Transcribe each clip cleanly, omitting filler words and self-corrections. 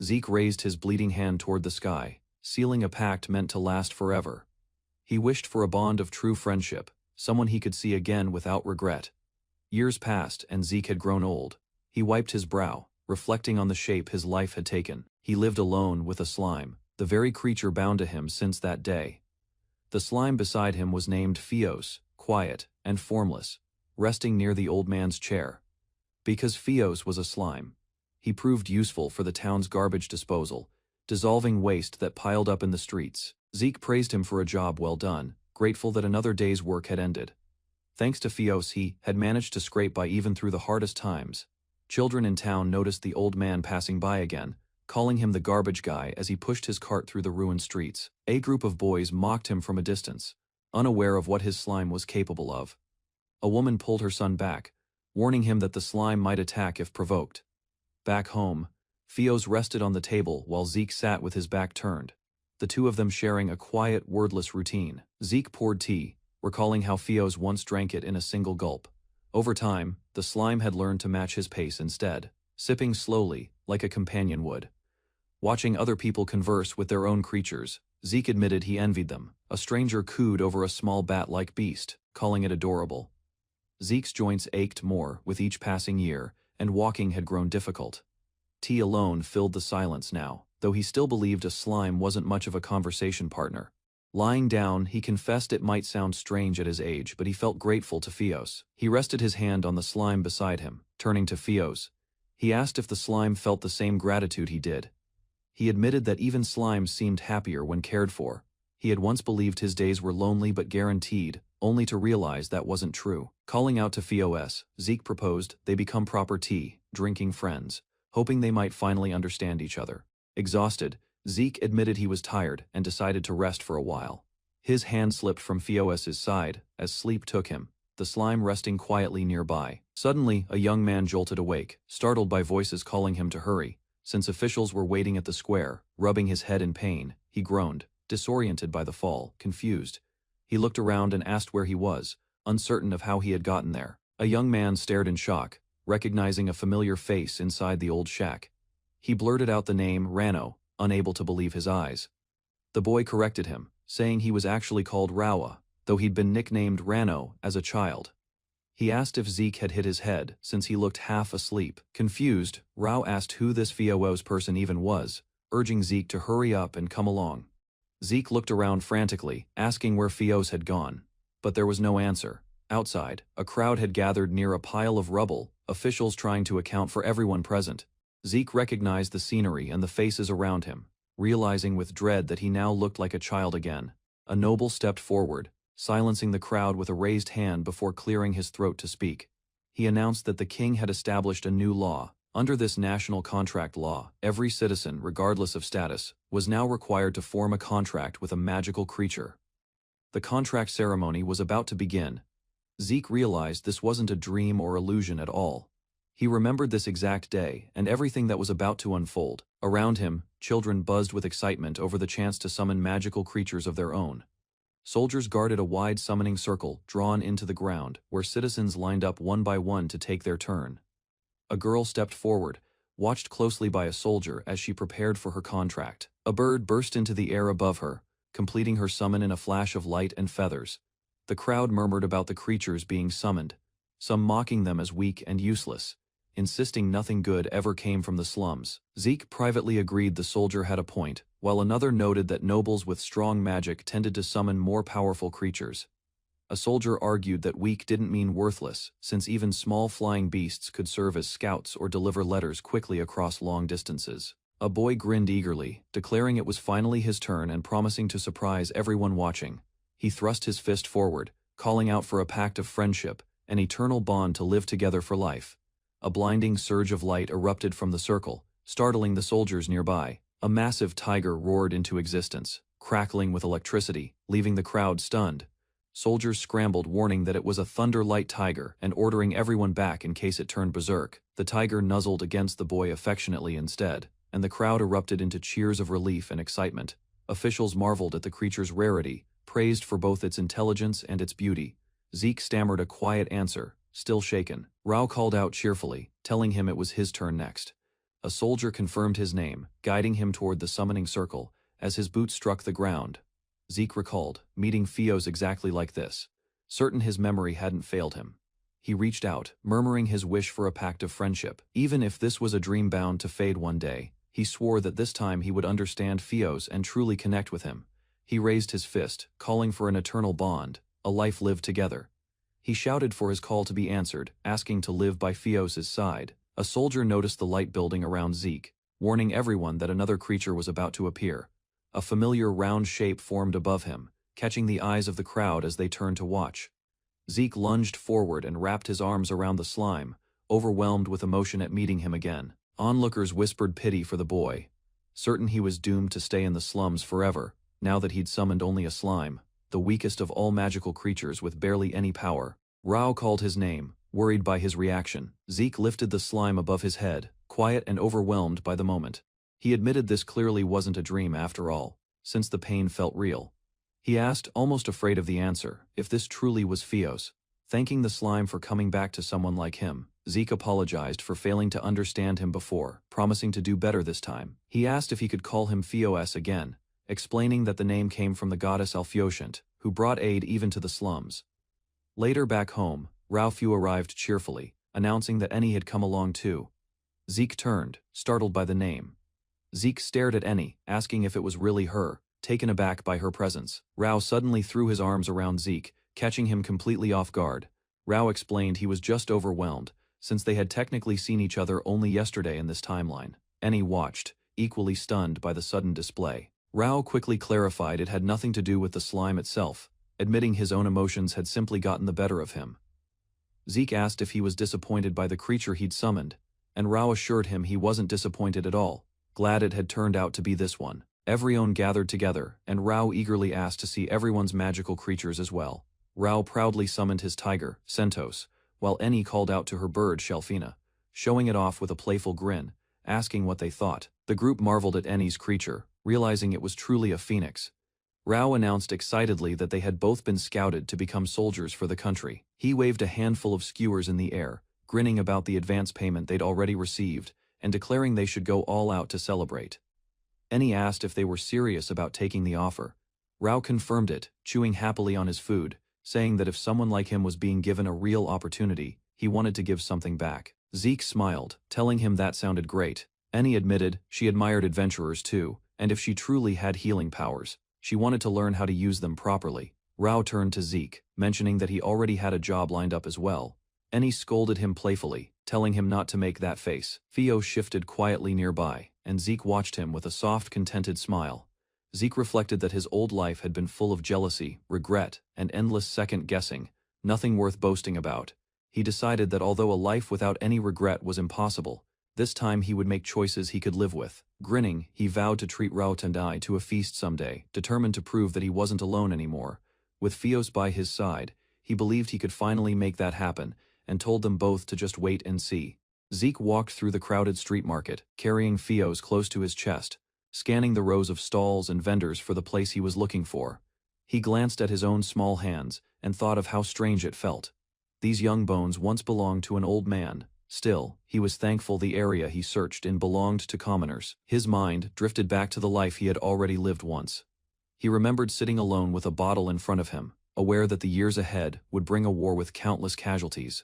Zeke raised his bleeding hand toward the sky, sealing a pact meant to last forever. He wished for a bond of true friendship, someone he could see again without regret. Years passed and Zeke had grown old. He wiped his brow, reflecting on the shape his life had taken. He lived alone with a slime, the very creature bound to him since that day. The slime beside him was named Fios, quiet and formless, resting near the old man's chair. Because Fios was a slime, he proved useful for the town's garbage disposal, dissolving waste that piled up in the streets. Zeke praised him for a job well done, grateful that another day's work had ended. Thanks to Fios, he had managed to scrape by even through the hardest times. Children in town noticed the old man passing by again, calling him the garbage guy as he pushed his cart through the ruined streets. A group of boys mocked him from a distance, unaware of what his slime was capable of. A woman pulled her son back, warning him that the slime might attack if provoked. Back home, Fios rested on the table while Zeke sat with his back turned, the two of them sharing a quiet, wordless routine. Zeke poured tea, recalling how Fios once drank it in a single gulp. Over time, the slime had learned to match his pace instead, sipping slowly, like a companion would. Watching other people converse with their own creatures, Zeke admitted he envied them. A stranger cooed over a small bat-like beast, calling it adorable. Zeke's joints ached more with each passing year, and walking had grown difficult. Tea alone filled the silence now, though he still believed a slime wasn't much of a conversation partner. Lying down, he confessed it might sound strange at his age, but he felt grateful to Fios. He rested his hand on the slime beside him, turning to Fios. He asked if the slime felt the same gratitude he did. He admitted that even slimes seemed happier when cared for. He had once believed his days were lonely but guaranteed, only to realize that wasn't true. Calling out to Fios, Zeke proposed they become proper tea, drinking friends, hoping they might finally understand each other. Exhausted, Zeke admitted he was tired and decided to rest for a while. His hand slipped from Fios's side as sleep took him, the slime resting quietly nearby. Suddenly, a young man jolted awake, startled by voices calling him to hurry. Since officials were waiting at the square, rubbing his head in pain, he groaned, disoriented by the fall, confused. He looked around and asked where he was, uncertain of how he had gotten there. A young man stared in shock, recognizing a familiar face inside the old shack. He blurted out the name Rano, unable to believe his eyes. The boy corrected him, saying he was actually called Rawa, though he'd been nicknamed Rano as a child. He asked if Zeke had hit his head, since he looked half asleep. Confused, Rao asked who this Fios person even was, urging Zeke to hurry up and come along. Zeke looked around frantically, asking where Fios had gone. But there was no answer. Outside, a crowd had gathered near a pile of rubble, officials trying to account for everyone present. Zeke recognized the scenery and the faces around him, realizing with dread that he now looked like a child again. A noble stepped forward, silencing the crowd with a raised hand before clearing his throat to speak. He announced that the king had established a new law. Under this national contract law, every citizen, regardless of status, was now required to form a contract with a magical creature. The contract ceremony was about to begin. Zeke realized this wasn't a dream or illusion at all. He remembered this exact day and everything that was about to unfold. Around him, children buzzed with excitement over the chance to summon magical creatures of their own. Soldiers guarded a wide summoning circle drawn into the ground, where citizens lined up one by one to take their turn. A girl stepped forward, watched closely by a soldier as she prepared for her contract. A bird burst into the air above her, completing her summon in a flash of light and feathers. The crowd murmured about the creatures being summoned, some mocking them as weak and useless, insisting nothing good ever came from the slums. Zeke privately agreed the soldier had a point, while another noted that nobles with strong magic tended to summon more powerful creatures. A soldier argued that weak didn't mean worthless, since even small flying beasts could serve as scouts or deliver letters quickly across long distances. A boy grinned eagerly, declaring it was finally his turn and promising to surprise everyone watching. He thrust his fist forward, calling out for a pact of friendship, an eternal bond to live together for life. A blinding surge of light erupted from the circle, startling the soldiers nearby. A massive tiger roared into existence, crackling with electricity, leaving the crowd stunned. Soldiers scrambled, warning that it was a thunder-light tiger and ordering everyone back in case it turned berserk. The tiger nuzzled against the boy affectionately instead, and the crowd erupted into cheers of relief and excitement. Officials marveled at the creature's rarity, praised for both its intelligence and its beauty. Zeke stammered a quiet answer, still shaken. Rao called out cheerfully, telling him it was his turn next. A soldier confirmed his name, guiding him toward the summoning circle. As his boots struck the ground, Zeke recalled meeting Fios exactly like this. Certain his memory hadn't failed him. He reached out, murmuring his wish for a pact of friendship. Even if this was a dream bound to fade one day, he swore that this time he would understand Fios and truly connect with him. He raised his fist, calling for an eternal bond, a life lived together. He shouted for his call to be answered, asking to live by Fios' side. A soldier noticed the light building around Zeke, warning everyone that another creature was about to appear. A familiar round shape formed above him, catching the eyes of the crowd as they turned to watch. Zeke lunged forward and wrapped his arms around the slime, overwhelmed with emotion at meeting him again. Onlookers whispered pity for the boy, certain he was doomed to stay in the slums forever, now that he'd summoned only a slime, the weakest of all magical creatures with barely any power. Rao called his name, worried by his reaction. Zeke lifted the slime above his head, quiet and overwhelmed by the moment. He admitted this clearly wasn't a dream after all, since the pain felt real. He asked, almost afraid of the answer, if this truly was Fios. Thanking the slime for coming back to someone like him, Zeke apologized for failing to understand him before, promising to do better this time. He asked if he could call him Fios again, explaining that the name came from the goddess Alphioshant, who brought aid even to the slums. Later back home, Rao-Fu arrived cheerfully, announcing that Eni had come along too. Zeke turned, startled by the name. Zeke stared at Eni, asking if it was really her, taken aback by her presence. Rao suddenly threw his arms around Zeke, catching him completely off guard. Rao explained he was just overwhelmed, since they had technically seen each other only yesterday in this timeline. Eni watched, equally stunned by the sudden display. Rao quickly clarified it had nothing to do with the slime itself, admitting his own emotions had simply gotten the better of him. Zeke asked if he was disappointed by the creature he'd summoned, and Rao assured him he wasn't disappointed at all, glad it had turned out to be this one. Everyone gathered together, and Rao eagerly asked to see everyone's magical creatures as well. Rao proudly summoned his tiger, Centos, while Eni called out to her bird, Shelfina, showing it off with a playful grin, asking what they thought. The group marveled at Eni's creature, realizing it was truly a phoenix. Rao announced excitedly that they had both been scouted to become soldiers for the country. He waved a handful of skewers in the air, grinning about the advance payment they'd already received, and declaring they should go all out to celebrate. Eni asked if they were serious about taking the offer. Rao confirmed it, chewing happily on his food, saying that if someone like him was being given a real opportunity, he wanted to give something back. Zeke smiled, telling him that sounded great. Eni admitted she admired adventurers too, and if she truly had healing powers, she wanted to learn how to use them properly. Rao turned to Zeke, mentioning that he already had a job lined up as well. Eni scolded him playfully, telling him not to make that face. Theo shifted quietly nearby, and Zeke watched him with a soft, contented smile. Zeke reflected that his old life had been full of jealousy, regret, and endless second-guessing, nothing worth boasting about. He decided that although a life without any regret was impossible, this time he would make choices he could live with. Grinning, he vowed to treat Rao Tendai to a feast someday, determined to prove that he wasn't alone anymore. With Fios by his side, he believed he could finally make that happen, and told them both to just wait and see. Zeke walked through the crowded street market, carrying Fios close to his chest, scanning the rows of stalls and vendors for the place he was looking for. He glanced at his own small hands, and thought of how strange it felt. These young bones once belonged to an old man. Still, he was thankful the area he searched in belonged to commoners. His mind drifted back to the life he had already lived once. He remembered sitting alone with a bottle in front of him, aware that the years ahead would bring a war with countless casualties.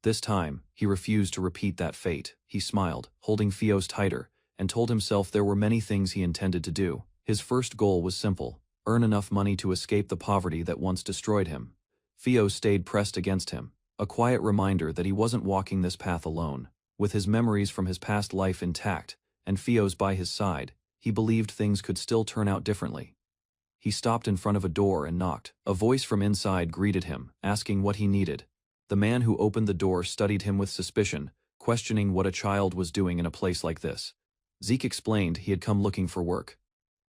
This time, he refused to repeat that fate. He smiled, holding Fios tighter, and told himself there were many things he intended to do. His first goal was simple: earn enough money to escape the poverty that once destroyed him. Fios stayed pressed against him, a quiet reminder that he wasn't walking this path alone. With his memories from his past life intact, and Fios by his side, he believed things could still turn out differently. He stopped in front of a door and knocked. A voice from inside greeted him, asking what he needed. The man who opened the door studied him with suspicion, questioning what a child was doing in a place like this. Zeke explained he had come looking for work.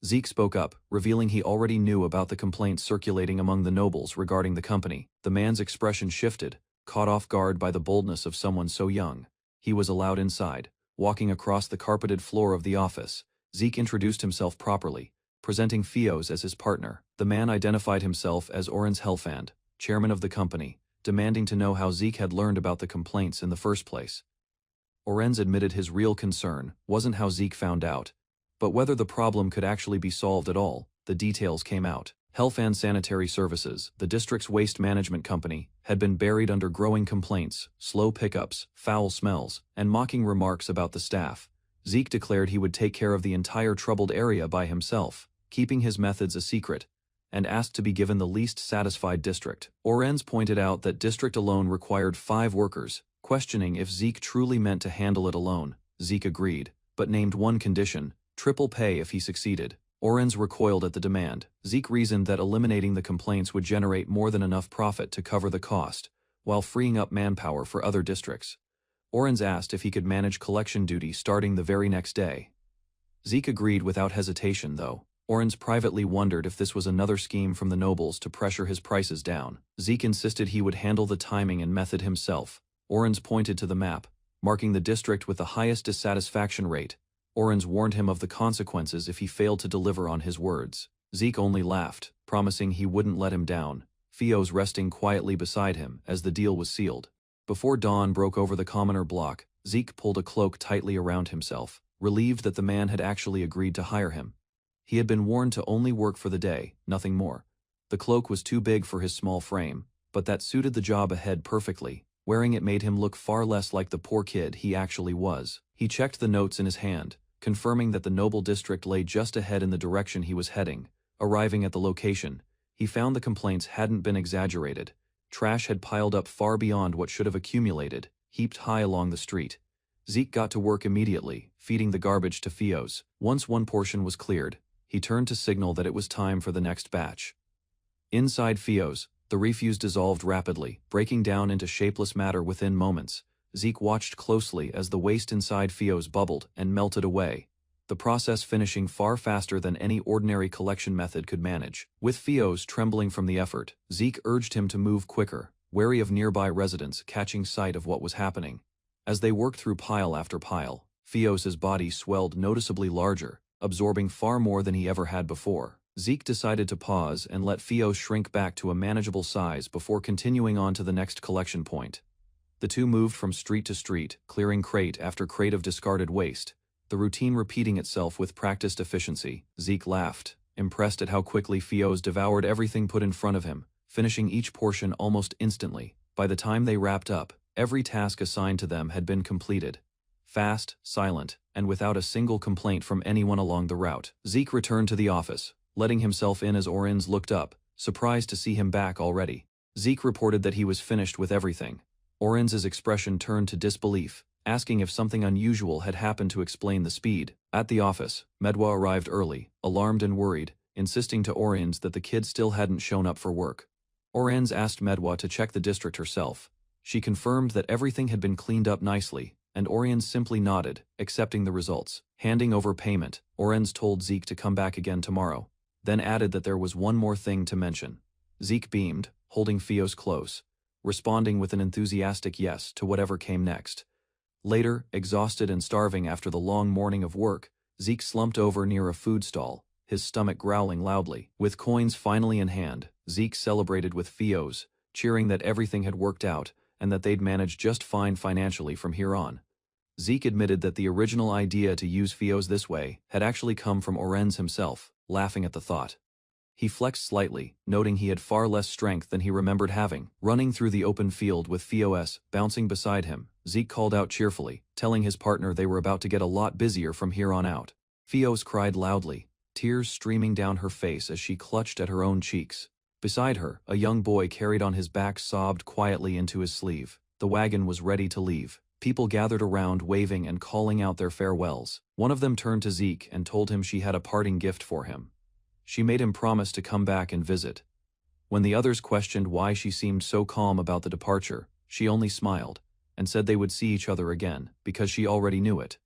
Zeke spoke up, revealing he already knew about the complaints circulating among the nobles regarding the company. The man's expression shifted, caught off guard by the boldness of someone so young. He was allowed inside, walking across the carpeted floor of the office. Zeke introduced himself properly, presenting Fios as his partner. The man identified himself as Oran's Helfand, chairman of the company, demanding to know how Zeke had learned about the complaints in the first place. Oren's admitted his real concern wasn't how Zeke found out, but whether the problem could actually be solved at all. The details came out. Health and Sanitary Services, the district's waste management company, had been buried under growing complaints, slow pickups, foul smells, and mocking remarks about the staff. Zeke declared he would take care of the entire troubled area by himself, keeping his methods a secret, and asked to be given the least satisfied district. Oren's pointed out that district alone required 5 workers, questioning if Zeke truly meant to handle it alone. Zeke agreed, but named one condition: triple pay if he succeeded. Oren's recoiled at the demand. Zeke reasoned that eliminating the complaints would generate more than enough profit to cover the cost, while freeing up manpower for other districts. Oren's asked if he could manage collection duty starting the very next day. Zeke agreed without hesitation, though. Oren's privately wondered if this was another scheme from the nobles to pressure his prices down. Zeke insisted he would handle the timing and method himself. Oren's pointed to the map, marking the district with the highest dissatisfaction rate. Oren's warned him of the consequences if he failed to deliver on his words. Zeke only laughed, promising he wouldn't let him down, Fios resting quietly beside him as the deal was sealed. Before dawn broke over the commoner block, Zeke pulled a cloak tightly around himself, relieved that the man had actually agreed to hire him. He had been warned to only work for the day, nothing more. The cloak was too big for his small frame, but that suited the job ahead perfectly. Wearing it made him look far less like the poor kid he actually was. He checked the notes in his hand, confirming that the noble district lay just ahead in the direction he was heading. Arriving at the location, he found the complaints hadn't been exaggerated. Trash had piled up far beyond what should have accumulated, heaped high along the street. Zeke got to work immediately, feeding the garbage to Fios. Once one portion was cleared, he turned to signal that it was time for the next batch. Inside Fios, the refuse dissolved rapidly, breaking down into shapeless matter within moments. Zeke watched closely as the waste inside Fios bubbled and melted away, the process finishing far faster than any ordinary collection method could manage. With Fios trembling from the effort, Zeke urged him to move quicker, wary of nearby residents catching sight of what was happening. As they worked through pile after pile, Fios's body swelled noticeably larger, absorbing far more than he ever had before. Zeke decided to pause and let Fios shrink back to a manageable size before continuing on to the next collection point. The two moved from street to street, clearing crate after crate of discarded waste, the routine repeating itself with practiced efficiency. Zeke laughed, impressed at how quickly Fios devoured everything put in front of him, finishing each portion almost instantly. By the time they wrapped up, every task assigned to them had been completed. Fast, silent, and without a single complaint from anyone along the route. Zeke returned to the office, letting himself in as Oren's looked up, surprised to see him back already. Zeke reported that he was finished with everything. Oren's expression turned to disbelief, asking if something unusual had happened to explain the speed. At the office, Manhwa arrived early, alarmed and worried, insisting to Oren's that the kid still hadn't shown up for work. Oren's asked Manhwa to check the district herself. She confirmed that everything had been cleaned up nicely, and Oren's simply nodded, accepting the results. Handing over payment, Oren's told Zeke to come back again tomorrow, then added that there was one more thing to mention. Zeke beamed, holding Fios close, responding with an enthusiastic yes to whatever came next. Later, exhausted and starving after the long morning of work, Zeke slumped over near a food stall, his stomach growling loudly. With coins finally in hand, Zeke celebrated with Fios, cheering that everything had worked out and that they'd manage just fine financially from here on. Zeke admitted that the original idea to use Fios this way had actually come from Oren's himself, laughing at the thought. He flexed slightly, noting he had far less strength than he remembered having. Running through the open field with Fios bouncing beside him, Zeke called out cheerfully, telling his partner they were about to get a lot busier from here on out. Fios cried loudly, tears streaming down her face as she clutched at her own cheeks. Beside her, a young boy carried on his back sobbed quietly into his sleeve. The wagon was ready to leave. People gathered around waving and calling out their farewells. One of them turned to Zeke and told him she had a parting gift for him. She made him promise to come back and visit. When the others questioned why she seemed so calm about the departure, she only smiled, and said they would see each other again, because she already knew it.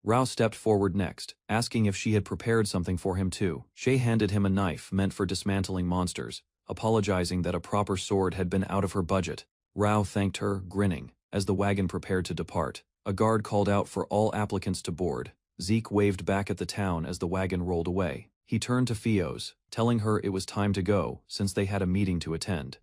Rao stepped forward next, asking if she had prepared something for him too. Shay handed him a knife meant for dismantling monsters, apologizing that a proper sword had been out of her budget. Rao thanked her, grinning, as the wagon prepared to depart. A guard called out for all applicants to board. Zeke waved back at the town as the wagon rolled away. He turned to Fios, telling her it was time to go, since they had a meeting to attend.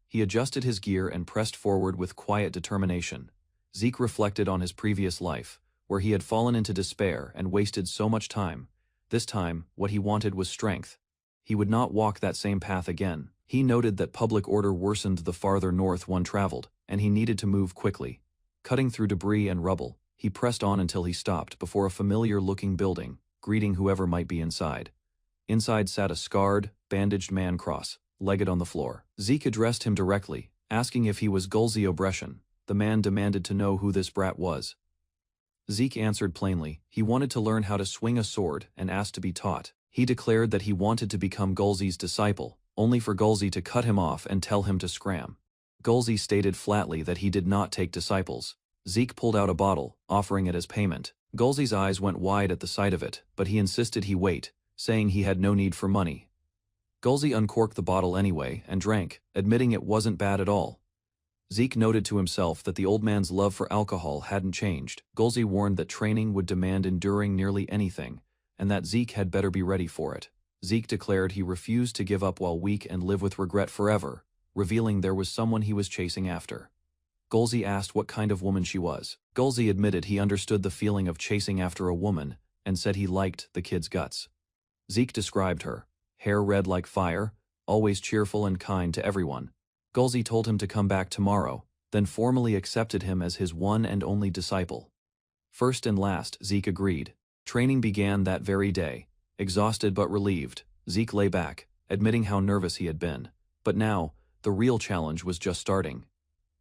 He adjusted his gear and pressed forward with quiet determination. Zeke reflected on his previous life, where he had fallen into despair and wasted so much time. This time, what he wanted was strength. He would not walk that same path again. He noted that public order worsened the farther north one traveled, and he needed to move quickly. Cutting through debris and rubble, he pressed on until he stopped before a familiar-looking building, greeting whoever might be inside. Inside sat a scarred, bandaged man cross-legged on the floor. Zeke addressed him directly, asking if he was Gulzi Obression. The man demanded to know who this brat was. Zeke answered plainly. He wanted to learn how to swing a sword and asked to be taught. He declared that he wanted to become Gulzi's disciple, only for Gulzi to cut him off and tell him to scram. Gulzi stated flatly that he did not take disciples. Zeke pulled out a bottle, offering it as payment. Gulzi's eyes went wide at the sight of it, but he insisted he wait, saying he had no need for money. Gulzi uncorked the bottle anyway and drank, admitting it wasn't bad at all. Zeke noted to himself that the old man's love for alcohol hadn't changed. Gulzi warned that training would demand enduring nearly anything, and that Zeke had better be ready for it. Zeke declared he refused to give up while weak and live with regret forever, revealing there was someone he was chasing after. Gulzi asked what kind of woman she was. Gulzi admitted he understood the feeling of chasing after a woman, and said he liked the kid's guts. Zeke described her. Hair red like fire, always cheerful and kind to everyone. Gulzi told him to come back tomorrow, then formally accepted him as his one and only disciple. First and last, Zeke agreed. Training began that very day. Exhausted but relieved, Zeke lay back, admitting how nervous he had been. But now, the real challenge was just starting.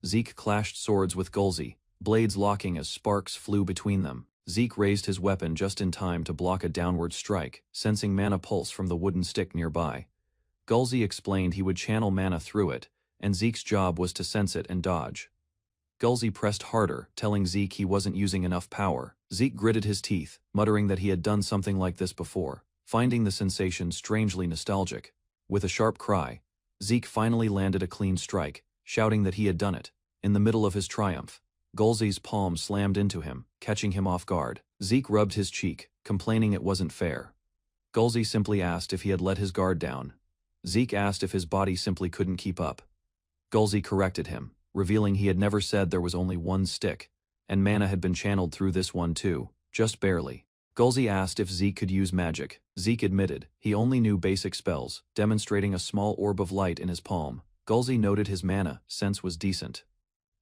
Zeke clashed swords with Gulzi, blades locking as sparks flew between them. Zeke raised his weapon just in time to block a downward strike, sensing mana pulse from the wooden stick nearby. Gulzi explained he would channel mana through it, and Zeke's job was to sense it and dodge. Gulzi pressed harder, telling Zeke he wasn't using enough power. Zeke gritted his teeth, muttering that he had done something like this before, finding the sensation strangely nostalgic. With a sharp cry, Zeke finally landed a clean strike, shouting that he had done it. In the middle of his triumph, Gulzi's palm slammed into him, catching him off guard. Zeke rubbed his cheek, complaining it wasn't fair. Gulzi simply asked if he had let his guard down. Zeke asked if his body simply couldn't keep up. Gulzi corrected him, revealing he had never said there was only one stick, and mana had been channeled through this one too, just barely. Gulzi asked if Zeke could use magic. Zeke admitted he only knew basic spells, demonstrating a small orb of light in his palm. Gulzi noted his mana sense was decent.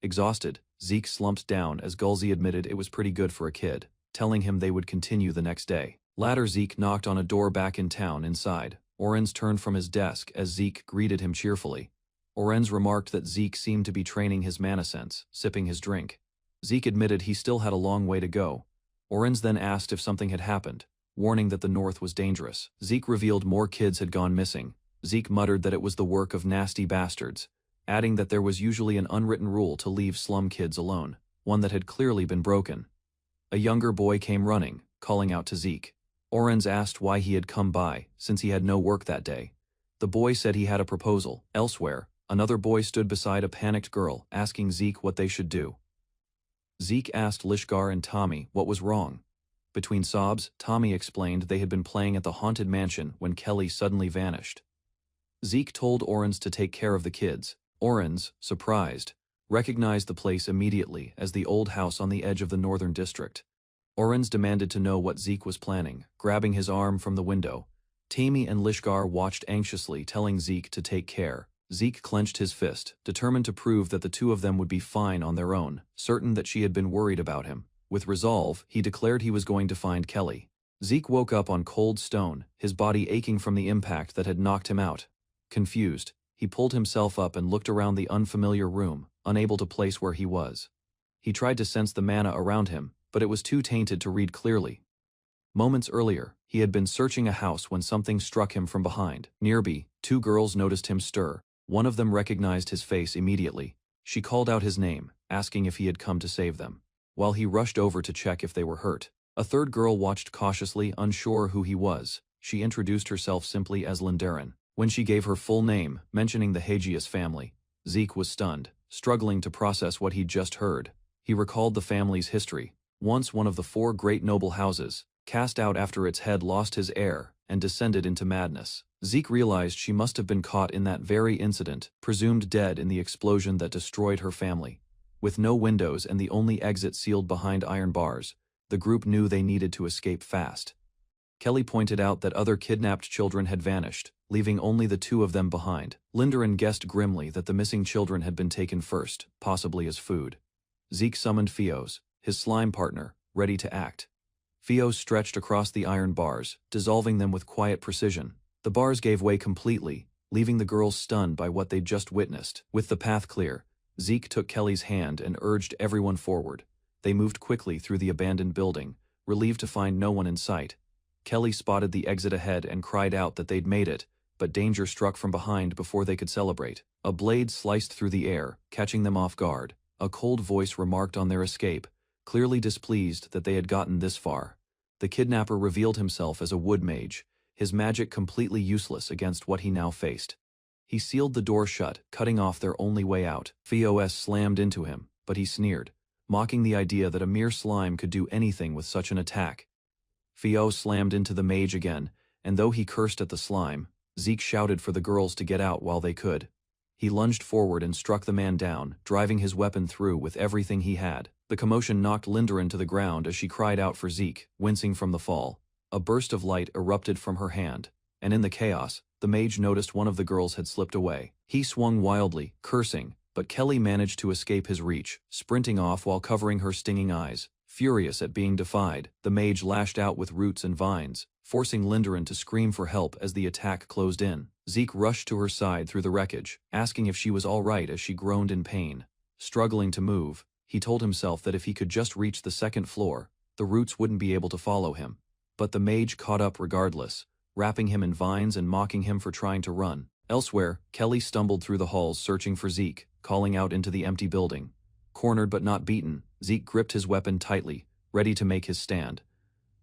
Exhausted, Zeke slumped down as Gulzi admitted it was pretty good for a kid, telling him they would continue the next day. Later, Zeke knocked on a door back in town. Inside, Orenz turned from his desk as Zeke greeted him cheerfully. Orenz remarked that Zeke seemed to be training his mana sense, sipping his drink. Zeke admitted he still had a long way to go. Orenz then asked if something had happened, warning that the north was dangerous. Zeke revealed more kids had gone missing. Zeke muttered that it was the work of nasty bastards, adding that there was usually an unwritten rule to leave slum kids alone, one that had clearly been broken. A younger boy came running, calling out to Zeke. Orenz asked why he had come by, since he had no work that day. The boy said he had a proposal. Elsewhere, another boy stood beside a panicked girl, asking Zeke what they should do. Zeke asked Lishgar and Tommy what was wrong. Between sobs, Tommy explained they had been playing at the haunted mansion when Kelly suddenly vanished. Zeke told Orenz to take care of the kids. Orenz, surprised, recognized the place immediately as the old house on the edge of the northern district. Orenz demanded to know what Zeke was planning, grabbing his arm from the window. Tammy and Lishgar watched anxiously, telling Zeke to take care. Zeke clenched his fist, determined to prove that the two of them would be fine on their own, certain that she had been worried about him. With resolve, he declared he was going to find Kelly. Zeke woke up on cold stone, his body aching from the impact that had knocked him out. Confused, he pulled himself up and looked around the unfamiliar room, unable to place where he was. He tried to sense the mana around him, but it was too tainted to read clearly. Moments earlier, he had been searching a house when something struck him from behind. Nearby, two girls noticed him stir. One of them recognized his face immediately. She called out his name, asking if he had come to save them, while he rushed over to check if they were hurt. A third girl watched cautiously, unsure who he was. She introduced herself simply as Lindarin. When she gave her full name, mentioning the Hagius family, Zeke was stunned, struggling to process what he'd just heard. He recalled the family's history. Once one of the 4 great noble houses, cast out after its head lost his heir and descended into madness. Zeke realized she must have been caught in that very incident, presumed dead in the explosion that destroyed her family. With no windows and the only exit sealed behind iron bars, the group knew they needed to escape fast. Kelly pointed out that other kidnapped children had vanished, leaving only the two of them behind. Lindarin guessed grimly that the missing children had been taken first, possibly as food. Zeke summoned Fios, his slime partner, ready to act. Fios stretched across the iron bars, dissolving them with quiet precision. The bars gave way completely, leaving the girls stunned by what they'd just witnessed. With the path clear, Zeke took Kelly's hand and urged everyone forward. They moved quickly through the abandoned building, relieved to find no one in sight. Kelly spotted the exit ahead and cried out that they'd made it, but danger struck from behind before they could celebrate. A blade sliced through the air, catching them off guard. A cold voice remarked on their escape, clearly displeased that they had gotten this far. The kidnapper revealed himself as a wood mage, his magic completely useless against what he now faced. He sealed the door shut, cutting off their only way out. Fios slammed into him, but he sneered, mocking the idea that a mere slime could do anything with such an attack. Fios slammed into the mage again, and though he cursed at the slime, Zeke shouted for the girls to get out while they could. He lunged forward and struck the man down, driving his weapon through with everything he had. The commotion knocked Lindarin to the ground as she cried out for Zeke, wincing from the fall. A burst of light erupted from her hand, and in the chaos, the mage noticed one of the girls had slipped away. He swung wildly, cursing, but Kelly managed to escape his reach, sprinting off while covering her stinging eyes. Furious at being defied, the mage lashed out with roots and vines, forcing Lindarin to scream for help as the attack closed in. Zeke rushed to her side through the wreckage, asking if she was all right as she groaned in pain. Struggling to move, he told himself that if he could just reach the second floor, the roots wouldn't be able to follow him. But the mage caught up regardless, wrapping him in vines and mocking him for trying to run. Elsewhere, Kelly stumbled through the halls searching for Zeke, calling out into the empty building. Cornered but not beaten, Zeke gripped his weapon tightly, ready to make his stand.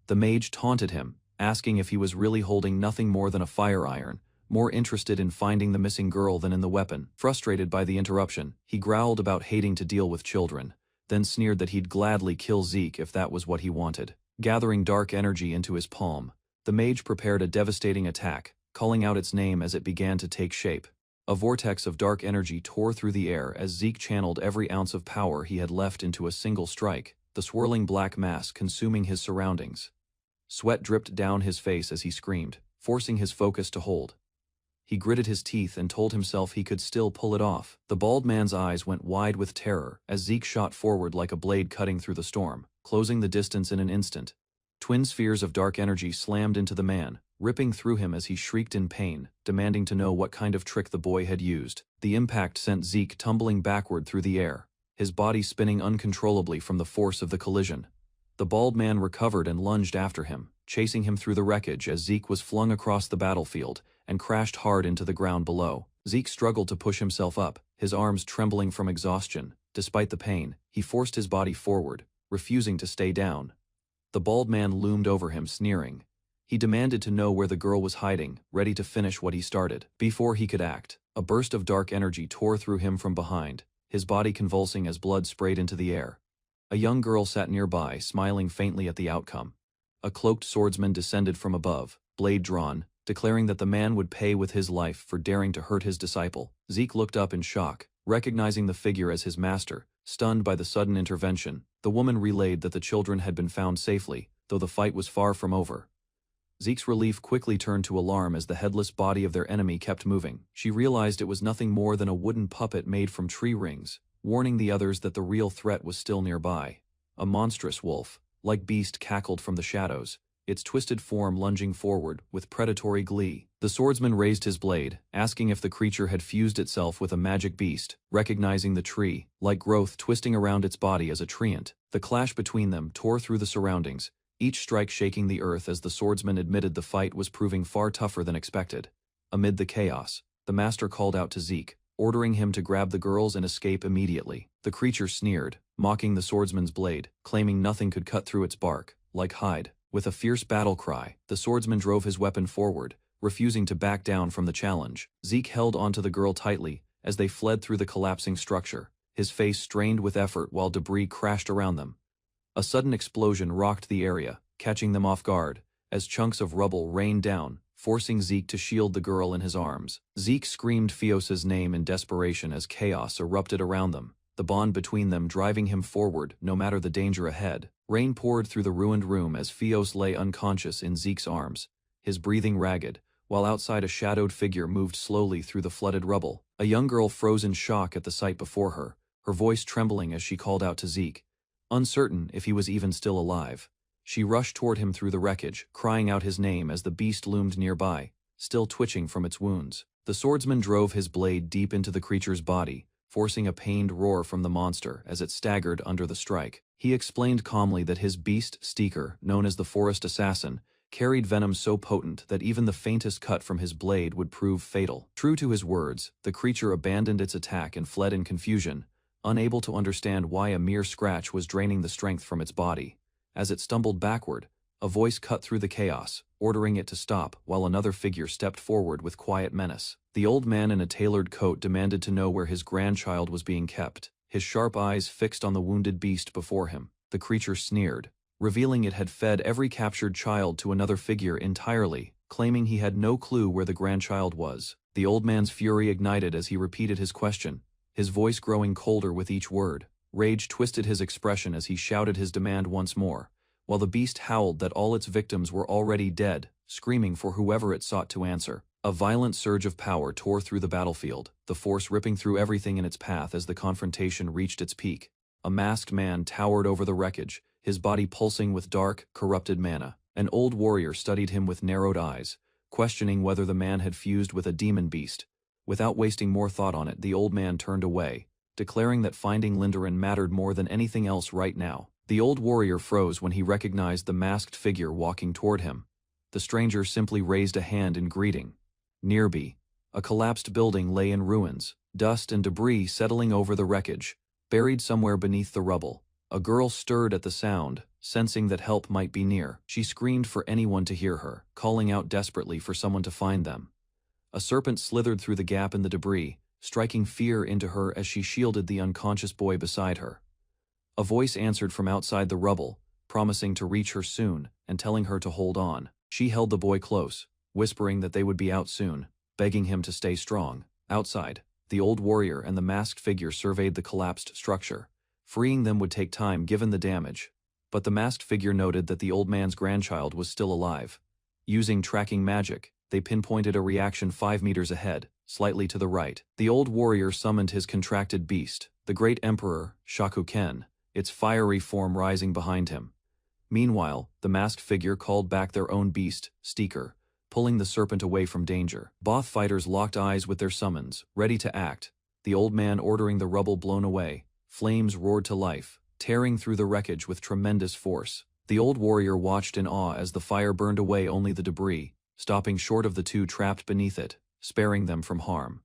The mage taunted him, asking if he was really holding nothing more than a fire iron, more interested in finding the missing girl than in the weapon. Frustrated by the interruption, he growled about hating to deal with children, then sneered that he'd gladly kill Zeke if that was what he wanted. Gathering dark energy into his palm, the mage prepared a devastating attack, calling out its name as it began to take shape. A vortex of dark energy tore through the air as Zeke channeled every ounce of power he had left into a single strike, the swirling black mass consuming his surroundings. Sweat dripped down his face as he screamed, forcing his focus to hold. He gritted his teeth and told himself he could still pull it off. The bald man's eyes went wide with terror as Zeke shot forward like a blade cutting through the storm, closing the distance in an instant. Twin spheres of dark energy slammed into the man, ripping through him as he shrieked in pain, demanding to know what kind of trick the boy had used. The impact sent Zeke tumbling backward through the air, his body spinning uncontrollably from the force of the collision. The bald man recovered and lunged after him, chasing him through the wreckage as Zeke was flung across the battlefield and crashed hard into the ground below. Zeke struggled to push himself up, his arms trembling from exhaustion. Despite the pain, he forced his body forward, refusing to stay down. The bald man loomed over him, sneering. He demanded to know where the girl was hiding, ready to finish what he started. Before he could act, a burst of dark energy tore through him from behind, his body convulsing as blood sprayed into the air. A young girl sat nearby, smiling faintly at the outcome. A cloaked swordsman descended from above, blade drawn, declaring that the man would pay with his life for daring to hurt his disciple. Zeke looked up in shock, recognizing the figure as his master. Stunned by the sudden intervention, the woman relayed that the children had been found safely, though the fight was far from over. Zeke's relief quickly turned to alarm as the headless body of their enemy kept moving. She realized it was nothing more than a wooden puppet made from tree rings, warning the others that the real threat was still nearby. A monstrous wolf-like beast cackled from the shadows, its twisted form lunging forward with predatory glee. The swordsman raised his blade, asking if the creature had fused itself with a magic beast, recognizing the tree-like growth twisting around its body as a treant. The clash between them tore through the surroundings, each strike shaking the earth as the swordsman admitted the fight was proving far tougher than expected. Amid the chaos, the master called out to Zeke, ordering him to grab the girls and escape immediately. The creature sneered, mocking the swordsman's blade, claiming nothing could cut through its bark, like hide. With a fierce battle cry, the swordsman drove his weapon forward, refusing to back down from the challenge. Zeke held onto the girl tightly as they fled through the collapsing structure, his face strained with effort while debris crashed around them. A sudden explosion rocked the area, catching them off guard, as chunks of rubble rained down, forcing Zeke to shield the girl in his arms. Zeke screamed Fios's name in desperation as chaos erupted around them, the bond between them driving him forward no matter the danger ahead. Rain poured through the ruined room as Fios lay unconscious in Zeke's arms, his breathing ragged, while outside a shadowed figure moved slowly through the flooded rubble. A young girl froze in shock at the sight before her, her voice trembling as she called out to Zeke, uncertain if he was even still alive. She rushed toward him through the wreckage, crying out his name as the beast loomed nearby, still twitching from its wounds. The swordsman drove his blade deep into the creature's body, forcing a pained roar from the monster as it staggered under the strike. He explained calmly that his beast, Steeker, known as the Forest Assassin, carried venom so potent that even the faintest cut from his blade would prove fatal. True to his words, the creature abandoned its attack and fled in confusion, unable to understand why a mere scratch was draining the strength from its body. As it stumbled backward, a voice cut through the chaos, ordering it to stop, while another figure stepped forward with quiet menace. The old man in a tailored coat demanded to know where his grandchild was being kept, his sharp eyes fixed on the wounded beast before him. The creature sneered, revealing it had fed every captured child to another figure entirely, claiming he had no clue where the grandchild was. The old man's fury ignited as he repeated his question, his voice growing colder with each word. Rage twisted his expression as he shouted his demand once more, while the beast howled that all its victims were already dead, screaming for whoever it sought to answer. A violent surge of power tore through the battlefield, the force ripping through everything in its path as the confrontation reached its peak. A masked man towered over the wreckage, his body pulsing with dark, corrupted mana. An old warrior studied him with narrowed eyes, questioning whether the man had fused with a demon beast. Without wasting more thought on it, the old man turned away, declaring that finding Lindarin mattered more than anything else right now. The old warrior froze when he recognized the masked figure walking toward him. The stranger simply raised a hand in greeting. Nearby, a collapsed building lay in ruins, dust and debris settling over the wreckage. Buried somewhere beneath the rubble, a girl stirred at the sound, sensing that help might be near. She screamed for anyone to hear her, calling out desperately for someone to find them. A serpent slithered through the gap in the debris, striking fear into her as she shielded the unconscious boy beside her. A voice answered from outside the rubble, promising to reach her soon and telling her to hold on. She held the boy close, whispering that they would be out soon, begging him to stay strong. Outside, the old warrior and the masked figure surveyed the collapsed structure. Freeing them would take time given the damage, but the masked figure noted that the old man's grandchild was still alive. Using tracking magic, they pinpointed a reaction 5 meters ahead, slightly to the right. The old warrior summoned his contracted beast, the great emperor, Shakuken, its fiery form rising behind him. Meanwhile, the masked figure called back their own beast, Steeker, pulling the serpent away from danger. Both fighters locked eyes with their summons, ready to act, the old man ordering the rubble blown away. Flames roared to life, tearing through the wreckage with tremendous force. The old warrior watched in awe as the fire burned away only the debris, stopping short of the two trapped beneath it, sparing them from harm.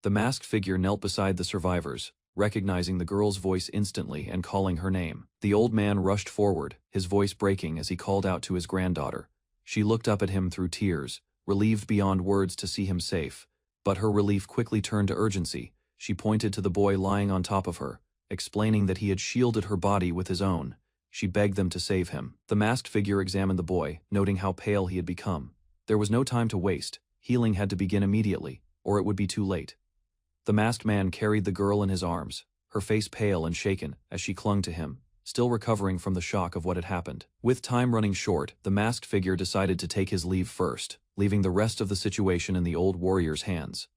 The masked figure knelt beside the survivors, recognizing the girl's voice instantly and calling her name. The old man rushed forward, his voice breaking as he called out to his granddaughter. She looked up at him through tears, relieved beyond words to see him safe, but her relief quickly turned to urgency. She pointed to the boy lying on top of her, explaining that he had shielded her body with his own. She begged them to save him. The masked figure examined the boy, noting how pale he had become. There was no time to waste. Healing had to begin immediately, or it would be too late. The masked man carried the girl in his arms, her face pale and shaken as she clung to him, still recovering from the shock of what had happened. With time running short, the masked figure decided to take his leave first, leaving the rest of the situation in the old warrior's hands.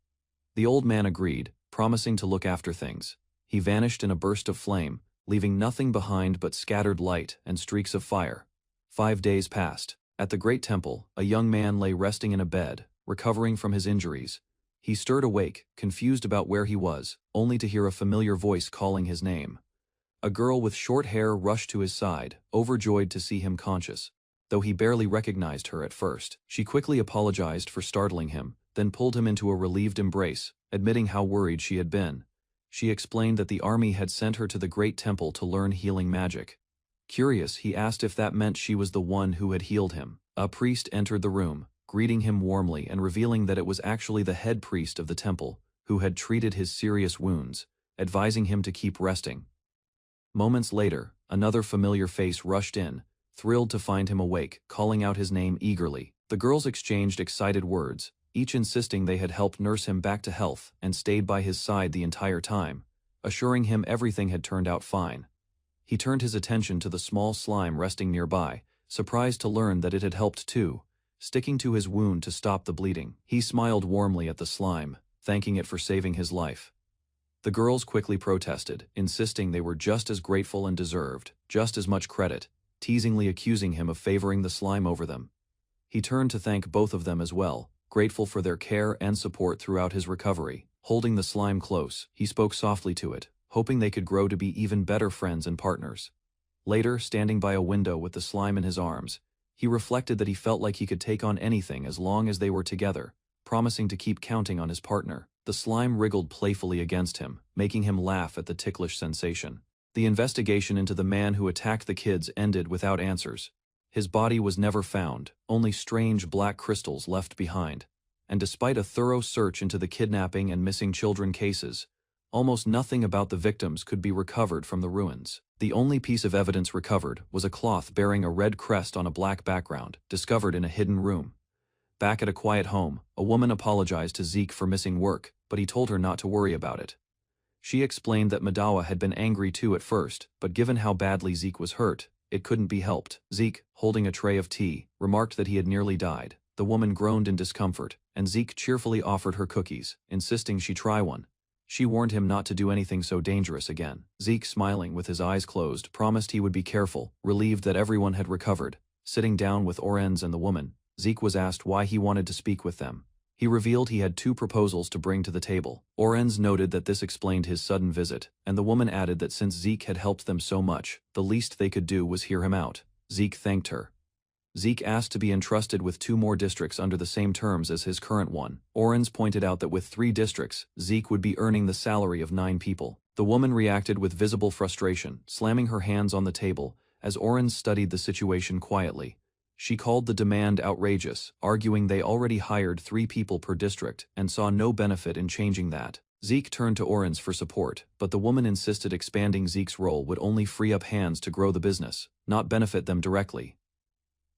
The old man agreed, promising to look after things. He vanished in a burst of flame, leaving nothing behind but scattered light and streaks of fire. 5 days passed. At the great temple, a young man lay resting in a bed, recovering from his injuries. He stirred awake, confused about where he was, only to hear a familiar voice calling his name. A girl with short hair rushed to his side, overjoyed to see him conscious. Though he barely recognized her at first, she quickly apologized for startling him, then pulled him into a relieved embrace, admitting how worried she had been. She explained that the army had sent her to the great temple to learn healing magic. Curious, he asked if that meant she was the one who had healed him. A priest entered the room, greeting him warmly and revealing that it was actually the head priest of the temple, who had treated his serious wounds, advising him to keep resting. Moments later, another familiar face rushed in, thrilled to find him awake, calling out his name eagerly. The girls exchanged excited words, each insisting they had helped nurse him back to health and stayed by his side the entire time. assuring him everything had turned out fine. He turned his attention to the small slime resting nearby, surprised to learn that it had helped too, sticking to his wound to stop the bleeding. He smiled warmly at the slime, thanking it for saving his life. The girls quickly protested, insisting they were just as grateful and deserved just as much credit, teasingly accusing him of favoring the slime over them. He turned to thank both of them as well, grateful for their care and support throughout his recovery. Holding the slime close, he spoke softly to it, hoping they could grow to be even better friends and partners. Later, standing by a window with the slime in his arms, he reflected that he felt like he could take on anything as long as they were together, promising to keep counting on his partner. The slime wriggled playfully against him, making him laugh at the ticklish sensation. The investigation into the man who attacked the kids ended without answers. His body was never found, only strange black crystals left behind. And despite a thorough search into the kidnapping and missing children cases, almost nothing about the victims could be recovered from the ruins. The only piece of evidence recovered was a cloth bearing a red crest on a black background, discovered in a hidden room. Back at a quiet home, a woman apologized to Zeke for missing work, but he told her not to worry about it. She explained that Madawa had been angry too at first, but given how badly Zeke was hurt, it couldn't be helped. Zeke, holding a tray of tea, remarked that he had nearly died. The woman groaned in discomfort, and Zeke cheerfully offered her cookies, insisting she try one. She warned him not to do anything so dangerous again. Zeke, smiling with his eyes closed, promised he would be careful, relieved that everyone had recovered. Sitting down with Orenz and the woman, Zeke was asked why he wanted to speak with them. He revealed he had 2 proposals to bring to the table. Orenz noted that this explained his sudden visit, and the woman added that since Zeke had helped them so much, the least they could do was hear him out. Zeke thanked her. Zeke asked to be entrusted with 2 more districts under the same terms as his current one. Orenz pointed out that with 3 districts, Zeke would be earning the salary of 9 people. The woman reacted with visible frustration, slamming her hands on the table, as Orenz studied the situation quietly. She called the demand outrageous, arguing they already hired 3 people per district and saw no benefit in changing that. Zeke turned to Orenz for support, but the woman insisted expanding Zeke's role would only free up hands to grow the business, not benefit them directly.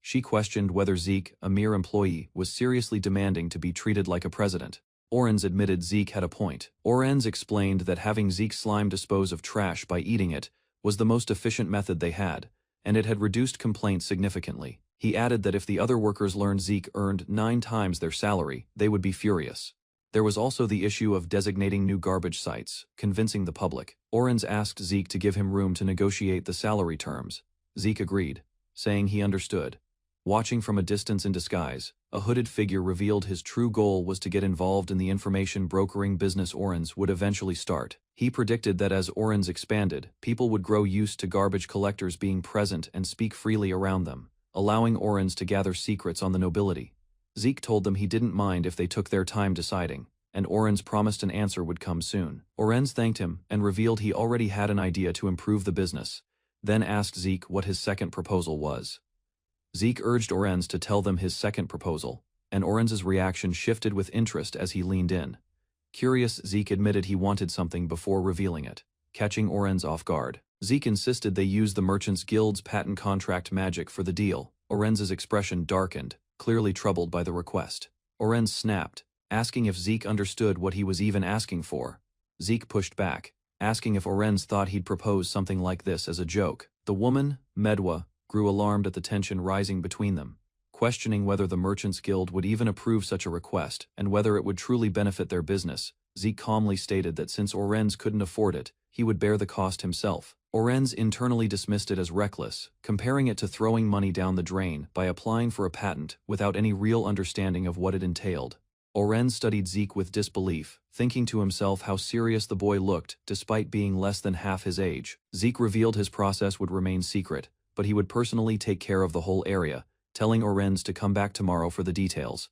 She questioned whether Zeke, a mere employee, was seriously demanding to be treated like a president. Orenz admitted Zeke had a point. Orenz explained that having Zeke's slime dispose of trash by eating it was the most efficient method they had, and it had reduced complaints significantly. He added that if the other workers learned Zeke earned 9 times their salary, they would be furious. There was also the issue of designating new garbage sites, convincing the public. Orenz asked Zeke to give him room to negotiate the salary terms. Zeke agreed, saying he understood. Watching from a distance in disguise, a hooded figure revealed his true goal was to get involved in the information brokering business Orenz would eventually start. He predicted that as Orenz expanded, people would grow used to garbage collectors being present and speak freely around them, allowing Orenz to gather secrets on the nobility. Zeke told them he didn't mind if they took their time deciding, and Orenz promised an answer would come soon. Orenz thanked him and revealed he already had an idea to improve the business, then asked Zeke what his second proposal was. Zeke urged Orenz to tell them his second proposal, and Orenz's reaction shifted with interest as he leaned in. Curious, Zeke admitted he wanted something before revealing it, catching Orenz off guard. Zeke insisted they use the Merchants Guild's patent contract magic for the deal. Orenz's expression darkened, clearly troubled by the request. Orenz snapped, asking if Zeke understood what he was even asking for. Zeke pushed back, asking if Orenz thought he'd propose something like this as a joke. The woman, Manhwa, grew alarmed at the tension rising between them, questioning whether the Merchants Guild would even approve such a request and whether it would truly benefit their business. Zeke calmly stated that since Orenz couldn't afford it, he would bear the cost himself. Orenz internally dismissed it as reckless, comparing it to throwing money down the drain by applying for a patent without any real understanding of what it entailed. Orenz studied Zeke with disbelief, thinking to himself how serious the boy looked despite being less than half his age. Zeke revealed his process would remain secret, but he would personally take care of the whole area, telling Orenz to come back tomorrow for the details.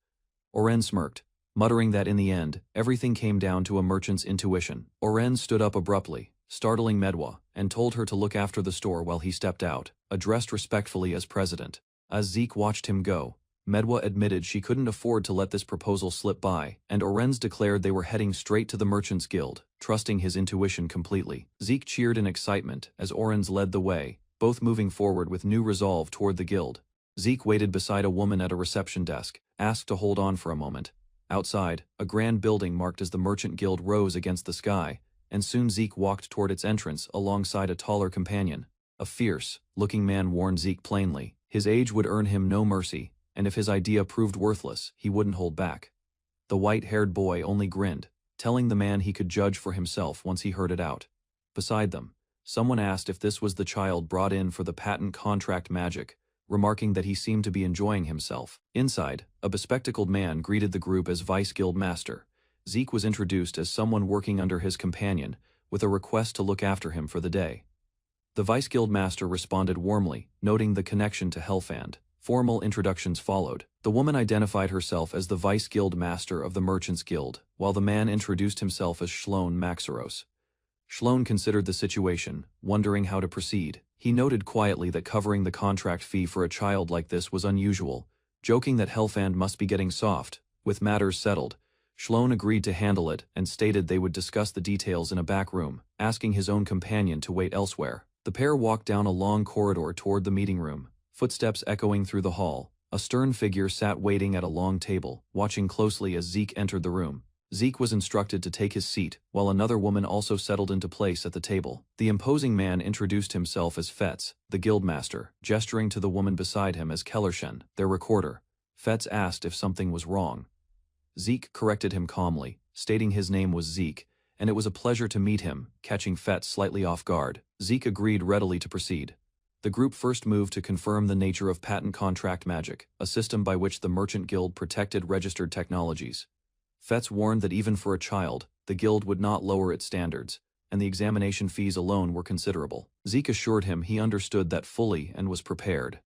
Orenz smirked, muttering that in the end, everything came down to a merchant's intuition. Orenz stood up abruptly, startling Manhwa, and told her to look after the store while he stepped out, addressed respectfully as president. As Zeke watched him go, Manhwa admitted she couldn't afford to let this proposal slip by, and Orenz declared they were heading straight to the Merchants Guild, trusting his intuition completely. Zeke cheered in excitement as Orenz led the way, both moving forward with new resolve toward the guild. Zeke waited beside a woman at a reception desk, asked to hold on for a moment. Outside, a grand building marked as the Merchant Guild rose against the sky, and soon Zeke walked toward its entrance alongside a taller companion. A fierce-looking man warned Zeke plainly. His age would earn him no mercy, and if his idea proved worthless, he wouldn't hold back. The white-haired boy only grinned, telling the man he could judge for himself once he heard it out. Beside them, someone asked if this was the child brought in for the patent contract magic, remarking that he seemed to be enjoying himself. Inside, a bespectacled man greeted the group as Vice Guild Master. Zeke was introduced as someone working under his companion, with a request to look after him for the day. The Vice Guild Master responded warmly, noting the connection to Helfand. Formal introductions followed. The woman identified herself as the Vice Guild Master of the Merchants Guild, while the man introduced himself as Shlone Maxaros. Shlone considered the situation, wondering how to proceed. He noted quietly that covering the contract fee for a child like this was unusual, joking that Helfand must be getting soft. With matters settled, Shlone agreed to handle it and stated they would discuss the details in a back room, asking his own companion to wait elsewhere. The pair walked down a long corridor toward the meeting room, footsteps echoing through the hall. A stern figure sat waiting at a long table, watching closely as Zeke entered the room. Zeke was instructed to take his seat, while another woman also settled into place at the table. The imposing man introduced himself as Fetz, the guildmaster, gesturing to the woman beside him as Kellershen, their recorder. Fetz asked if something was wrong. Zeke corrected him calmly, stating his name was Zeke, and it was a pleasure to meet him, catching Fetz slightly off guard. Zeke agreed readily to proceed. The group first moved to confirm the nature of patent contract magic, a system by which the Merchant Guild protected registered technologies. Fetz warned that even for a child, the guild would not lower its standards, and the examination fees alone were considerable. Zeke assured him he understood that fully and was prepared.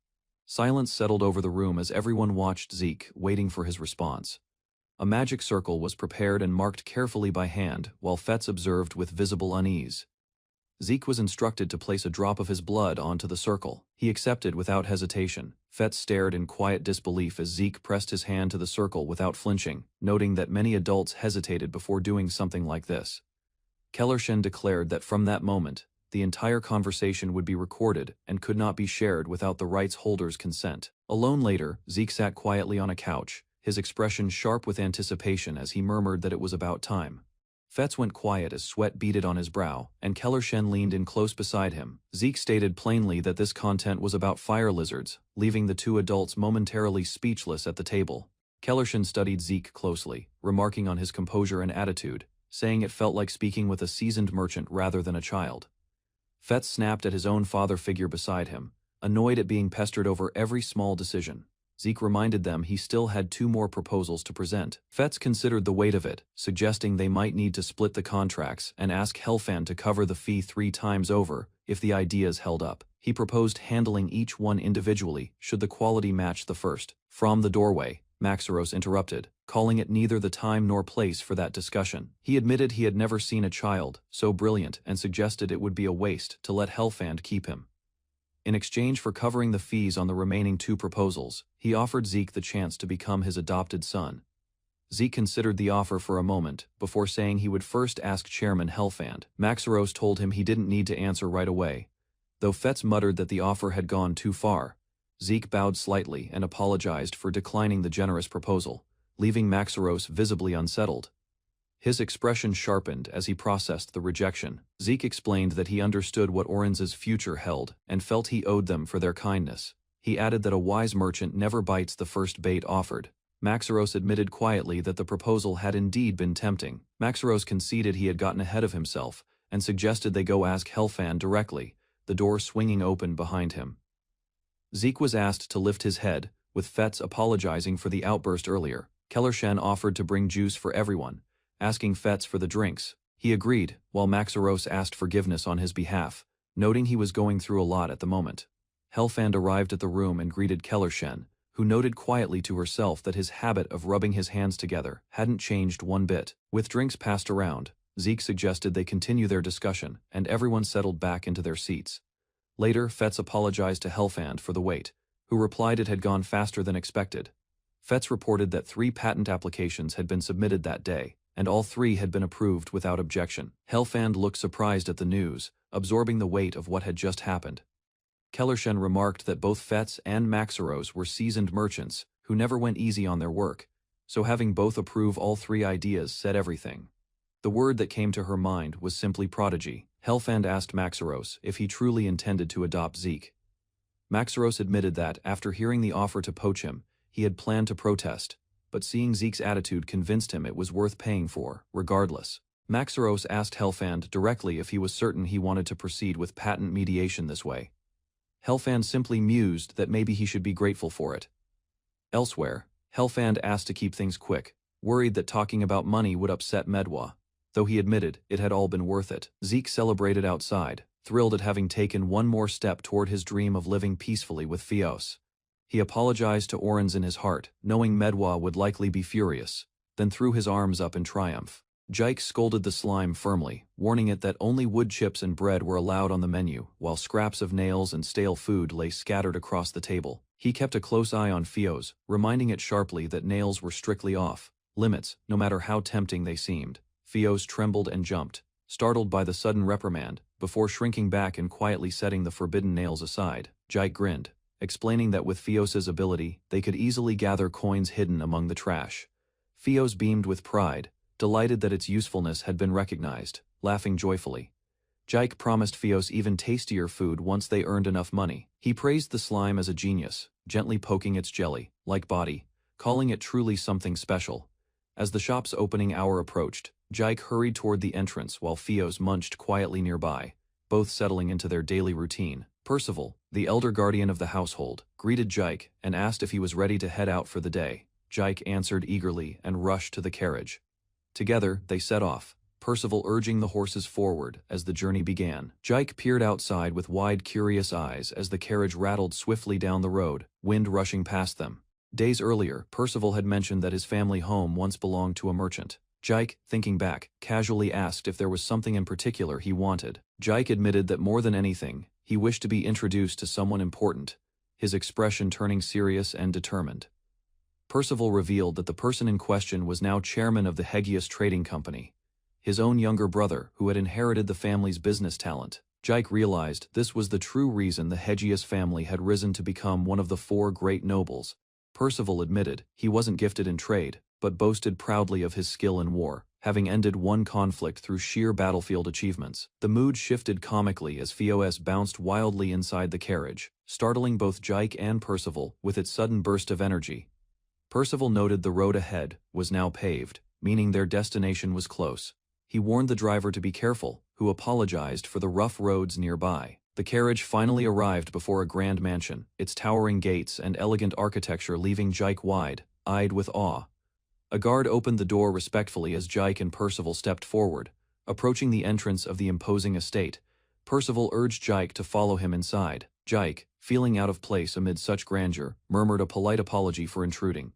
Silence settled over the room as everyone watched Zeke, waiting for his response. A magic circle was prepared and marked carefully by hand, while Fetz observed with visible unease. Zeke was instructed to place a drop of his blood onto the circle. He accepted without hesitation. Fetz stared in quiet disbelief as Zeke pressed his hand to the circle without flinching, noting that many adults hesitated before doing something like this. Kellershen declared that from that moment, the entire conversation would be recorded and could not be shared without the rights holder's consent. Alone later, Zeke sat quietly on a couch, his expression sharp with anticipation as he murmured that it was about time. Fetz went quiet as sweat beaded on his brow, and Kellershen leaned in close beside him. Zeke stated plainly that this content was about fire lizards, leaving the two adults momentarily speechless at the table. Kellershen studied Zeke closely, remarking on his composure and attitude, saying it felt like speaking with a seasoned merchant rather than a child. Fetz snapped at his own father figure beside him, annoyed at being pestered over every small decision. Zeke reminded them he still had 2 more proposals to present. Fetz considered the weight of it, suggesting they might need to split the contracts and ask Helfand to cover the fee 3 times over if the ideas held up. He proposed handling each one individually should the quality match the first. From the doorway, Maxaros interrupted, calling it neither the time nor place for that discussion. He admitted he had never seen a child so brilliant and suggested it would be a waste to let Helfand keep him. In exchange for covering the fees on the remaining 2 proposals, he offered Zeke the chance to become his adopted son. Zeke considered the offer for a moment, before saying he would first ask Chairman Helfand. Maxaros told him he didn't need to answer right away. Though Fetz muttered that the offer had gone too far, Zeke bowed slightly and apologized for declining the generous proposal, leaving Maxaros visibly unsettled. His expression sharpened as he processed the rejection. Zeke explained that he understood what Orange's future held and felt he owed them for their kindness. He added that a wise merchant never bites the first bait offered. Maxaros admitted quietly that the proposal had indeed been tempting. Maxaros conceded he had gotten ahead of himself and suggested they go ask Helfand directly, the door swinging open behind him. Zeke was asked to lift his head, with Fetz apologizing for the outburst earlier. Kellershen offered to bring juice for everyone, asking Fetz for the drinks. He agreed, while Maxaros asked forgiveness on his behalf, noting he was going through a lot at the moment. Helfand arrived at the room and greeted Kellershen, who noted quietly to herself that his habit of rubbing his hands together hadn't changed one bit. With drinks passed around, Zeke suggested they continue their discussion, and everyone settled back into their seats. Later, Fetz apologized to Helfand for the wait, who replied it had gone faster than expected. Fetz reported that 3 patent applications had been submitted that day, and all 3 had been approved without objection. Helfand looked surprised at the news, absorbing the weight of what had just happened. Kellershen remarked that both Fetz and Maxaros were seasoned merchants who never went easy on their work, so having both approve all 3 ideas said everything. The word that came to her mind was simply prodigy. Helfand asked Maxaros if he truly intended to adopt Zeke. Maxaros admitted that, after hearing the offer to poach him, he had planned to protest, but seeing Zeke's attitude convinced him it was worth paying for, regardless. Maxaros asked Helfand directly if he was certain he wanted to proceed with patent mediation this way. Helfand simply mused that maybe he should be grateful for it. Elsewhere, Helfand asked to keep things quick, worried that talking about money would upset Manhwa, though he admitted it had all been worth it. Zeke celebrated outside, thrilled at having taken one more step toward his dream of living peacefully with Fios. He apologized to Orens in his heart, knowing Manhwa would likely be furious, then threw his arms up in triumph. Jike scolded the slime firmly, warning it that only wood chips and bread were allowed on the menu, while scraps of nails and stale food lay scattered across the table. He kept a close eye on Fios, reminding it sharply that nails were strictly off limits, no matter how tempting they seemed. Fios trembled and jumped, startled by the sudden reprimand, before shrinking back and quietly setting the forbidden nails aside. Jike grinned, explaining that with Fios's ability, they could easily gather coins hidden among the trash. Fios beamed with pride, delighted that its usefulness had been recognized, laughing joyfully. Jike promised Fios even tastier food once they earned enough money. He praised the slime as a genius, gently poking its jelly-like body, calling it truly something special. As the shop's opening hour approached, Jike hurried toward the entrance while Fios munched quietly nearby, both settling into their daily routine. Percival, the elder guardian of the household, greeted Jike and asked if he was ready to head out for the day. Jike answered eagerly and rushed to the carriage. Together, they set off, Percival urging the horses forward as the journey began. Jike peered outside with wide, curious eyes as the carriage rattled swiftly down the road, wind rushing past them. Days earlier, Percival had mentioned that his family home once belonged to a merchant. Jike, thinking back, casually asked if there was something in particular he wanted. Jike admitted that more than anything, he wished to be introduced to someone important, his expression turning serious and determined. Percival revealed that the person in question was now chairman of the Hegius Trading Company, his own younger brother who had inherited the family's business talent. Jike realized this was the true reason the Hegius family had risen to become one of the 4 great nobles. Percival admitted he wasn't gifted in trade, but boasted proudly of his skill in war, having ended one conflict through sheer battlefield achievements. The mood shifted comically as Fios bounced wildly inside the carriage, startling both Jike and Percival with its sudden burst of energy. Percival noted the road ahead was now paved, meaning their destination was close. He warned the driver to be careful, who apologized for the rough roads nearby. The carriage finally arrived before a grand mansion, its towering gates and elegant architecture leaving Jike wide-eyed with awe. A guard opened the door respectfully as Jike and Percival stepped forward, approaching the entrance of the imposing estate. Percival urged Jike to follow him inside. Jike, feeling out of place amid such grandeur, murmured a polite apology for intruding.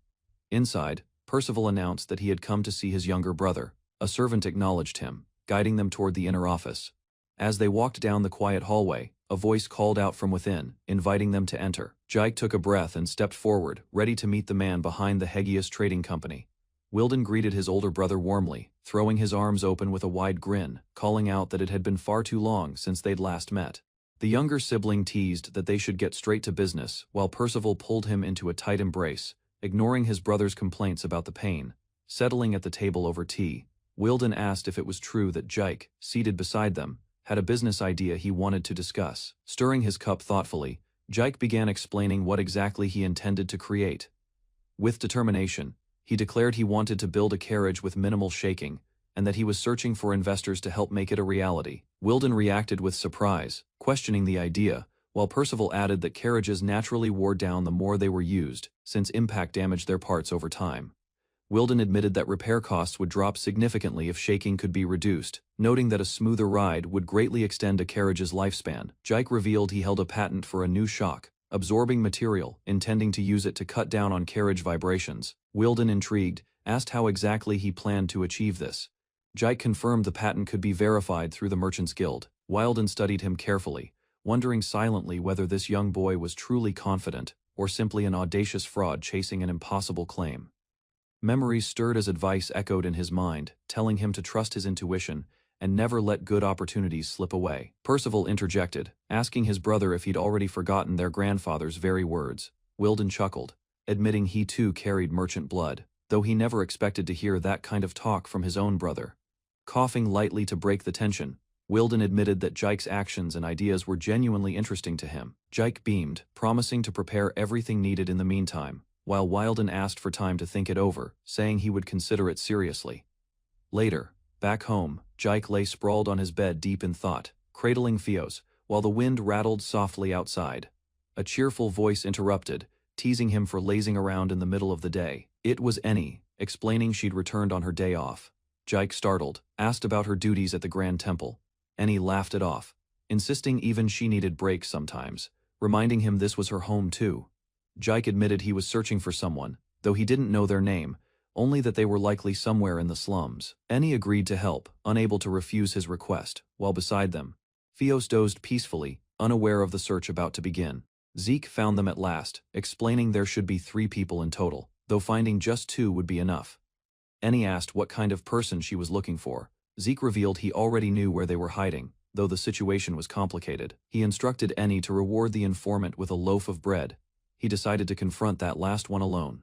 Inside, Percival announced that he had come to see his younger brother. A servant acknowledged him, guiding them toward the inner office. As they walked down the quiet hallway, a voice called out from within, inviting them to enter. Jike took a breath and stepped forward, ready to meet the man behind the Hegius Trading Company. Wilden greeted his older brother warmly, throwing his arms open with a wide grin, calling out that it had been far too long since they'd last met. The younger sibling teased that they should get straight to business, while Percival pulled him into a tight embrace, ignoring his brother's complaints about the pain. Settling at the table over tea, Wilden asked if it was true that Jike, seated beside them, had a business idea he wanted to discuss. Stirring his cup thoughtfully, Jike began explaining what exactly he intended to create. With determination, he declared he wanted to build a carriage with minimal shaking, and that he was searching for investors to help make it a reality. Wilden reacted with surprise, questioning the idea, while Percival added that carriages naturally wore down the more they were used, since impact damaged their parts over time. Wilden admitted that repair costs would drop significantly if shaking could be reduced, noting that a smoother ride would greatly extend a carriage's lifespan. Jike revealed he held a patent for a new shock-absorbing material, intending to use it to cut down on carriage vibrations. Wilden, intrigued, asked how exactly he planned to achieve this. Jike confirmed the patent could be verified through the Merchants Guild. Wilden studied him carefully, wondering silently whether this young boy was truly confident, or simply an audacious fraud chasing an impossible claim. Memories stirred as advice echoed in his mind, telling him to trust his intuition and never let good opportunities slip away. Percival interjected, asking his brother if he'd already forgotten their grandfather's very words. Wilden chuckled, admitting he too carried merchant blood, though he never expected to hear that kind of talk from his own brother. Coughing lightly to break the tension, Wilden admitted that Jike's actions and ideas were genuinely interesting to him. Jike beamed, promising to prepare everything needed in the meantime, while Wilden asked for time to think it over, saying he would consider it seriously. Later, back home, Jike lay sprawled on his bed deep in thought, cradling Fios, while the wind rattled softly outside. A cheerful voice interrupted, teasing him for lazing around in the middle of the day. It was Eni, explaining she'd returned on her day off. Jike, startled, asked about her duties at the Grand Temple. Eni laughed it off, insisting even she needed breaks sometimes, reminding him this was her home too. Jike admitted he was searching for someone, though he didn't know their name, only that they were likely somewhere in the slums. Eni agreed to help, unable to refuse his request, while beside them, Fios dozed peacefully, unaware of the search about to begin. Zeke found them at last, explaining there should be 3 people in total, though finding just 2 would be enough. Eni asked what kind of person she was looking for. Zeke revealed he already knew where they were hiding, though the situation was complicated. He instructed Eni to reward the informant with a loaf of bread. He decided to confront that last one alone.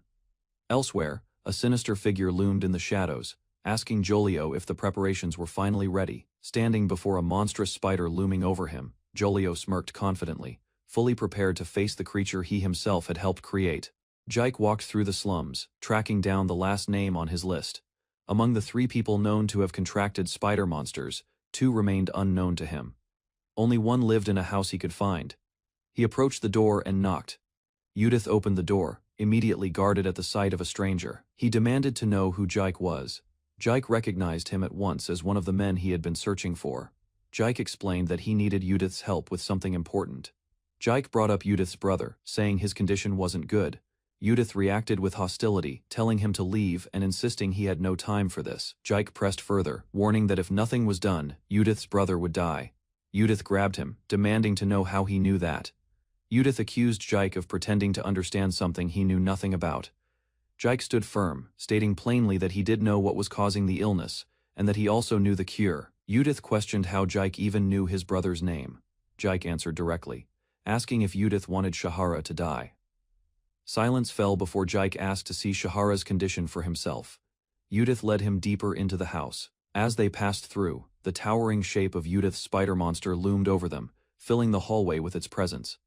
Elsewhere, a sinister figure loomed in the shadows, asking Jolio if the preparations were finally ready. Standing before a monstrous spider looming over him, Jolio smirked confidently, fully prepared to face the creature he himself had helped create. Jike walked through the slums, tracking down the last name on his list. Among the 3 people known to have contracted spider monsters, 2 remained unknown to him. Only one lived in a house he could find. He approached the door and knocked. Judith opened the door, immediately guarded at the sight of a stranger. He demanded to know who Jike was. Jike recognized him at once as one of the men he had been searching for. Jike explained that he needed Judith's help with something important. Jike brought up Judith's brother, saying his condition wasn't good. Judith reacted with hostility, telling him to leave and insisting he had no time for this. Jike pressed further, warning that if nothing was done, Judith's brother would die. Judith grabbed him, demanding to know how he knew that. Judith accused Jike of pretending to understand something he knew nothing about. Jike stood firm, stating plainly that he did know what was causing the illness, and that he also knew the cure. Judith questioned how Jike even knew his brother's name. Jike answered directly, asking if Judith wanted Shahara to die. Silence fell before Jike asked to see Shahara's condition for himself. Judith led him deeper into the house. As they passed through, the towering shape of Judith's spider monster loomed over them, filling the hallway with its presence.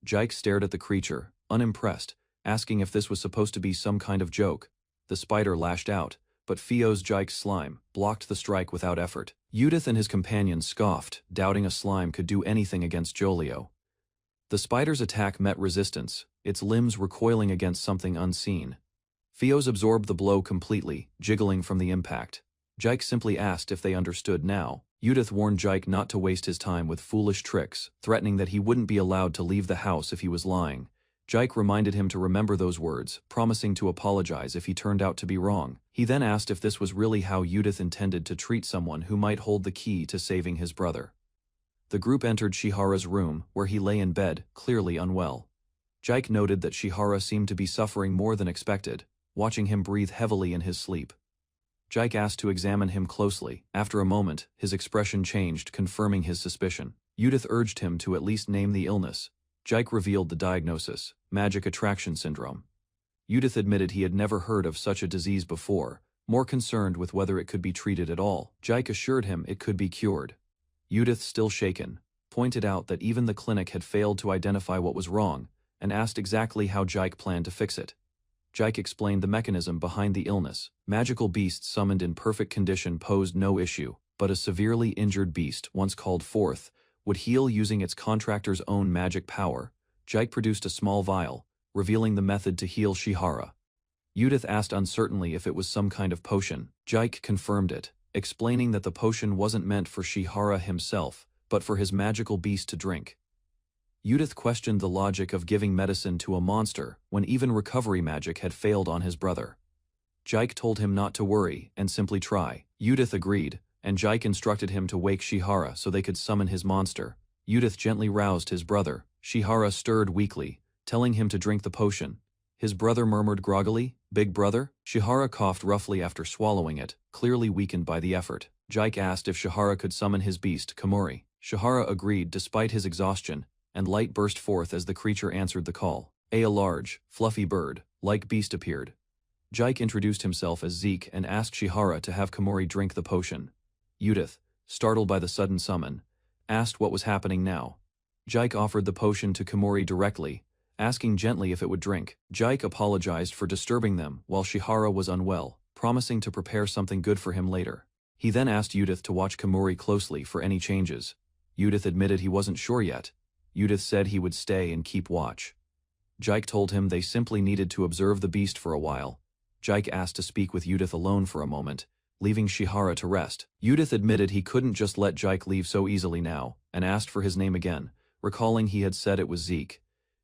Jike stared at the creature, unimpressed, asking if this was supposed to be some kind of joke. The spider lashed out, but Fios Jike's slime blocked the strike without effort. Judith and his companions scoffed, doubting a slime could do anything against Jolio. The spider's attack met resistance, its limbs recoiling against something unseen. Fios absorbed the blow completely, jiggling from the impact. Jike simply asked if they understood now. Judith warned Jike not to waste his time with foolish tricks, threatening that he wouldn't be allowed to leave the house if he was lying. Jike reminded him to remember those words, promising to apologize if he turned out to be wrong. He then asked if this was really how Judith intended to treat someone who might hold the key to saving his brother. The group entered Shihara's room, where he lay in bed, clearly unwell. Jike noted that Shihara seemed to be suffering more than expected, watching him breathe heavily in his sleep. Jike asked to examine him closely. After a moment, his expression changed, confirming his suspicion. Judith urged him to at least name the illness. Jike revealed the diagnosis: magic attraction syndrome. Judith admitted he had never heard of such a disease before, more concerned with whether it could be treated at all. Jike assured him it could be cured. Judith, still shaken, pointed out that even the clinic had failed to identify what was wrong, and asked exactly how Jike planned to fix it. Jike explained the mechanism behind the illness. Magical beasts summoned in perfect condition posed no issue, but a severely injured beast, once called forth, would heal using its contractor's own magic power. Jike produced a small vial, revealing the method to heal Shihara. Judith asked uncertainly if it was some kind of potion. Jike confirmed it, explaining that the potion wasn't meant for Shihara himself, but for his magical beast to drink. Judith questioned the logic of giving medicine to a monster when even recovery magic had failed on his brother. Jike told him not to worry and simply try. Judith agreed, and Jike instructed him to wake Shihara so they could summon his monster. Judith gently roused his brother. Shihara stirred weakly, telling him to drink the potion. His brother murmured groggily, "Big brother?" Shihara coughed roughly after swallowing it, clearly weakened by the effort. Jike asked if Shihara could summon his beast, Kamori. Shihara agreed despite his exhaustion, and light burst forth as the creature answered the call. A large, fluffy bird, like beast appeared. Jike introduced himself as Zeke and asked Shihara to have Komori drink the potion. Judith, startled by the sudden summon, asked what was happening now. Jike offered the potion to Komori directly, asking gently if it would drink. Jike apologized for disturbing them while Shihara was unwell, promising to prepare something good for him later. He then asked Judith to watch Komori closely for any changes. Judith admitted he wasn't sure yet. Judith said he would stay and keep watch. Jike told him they simply needed to observe the beast for a while. Jike asked to speak with Judith alone for a moment, leaving Shihara to rest. Judith admitted he couldn't just let Jike leave so easily now, and asked for his name again, recalling he had said it was Zeke.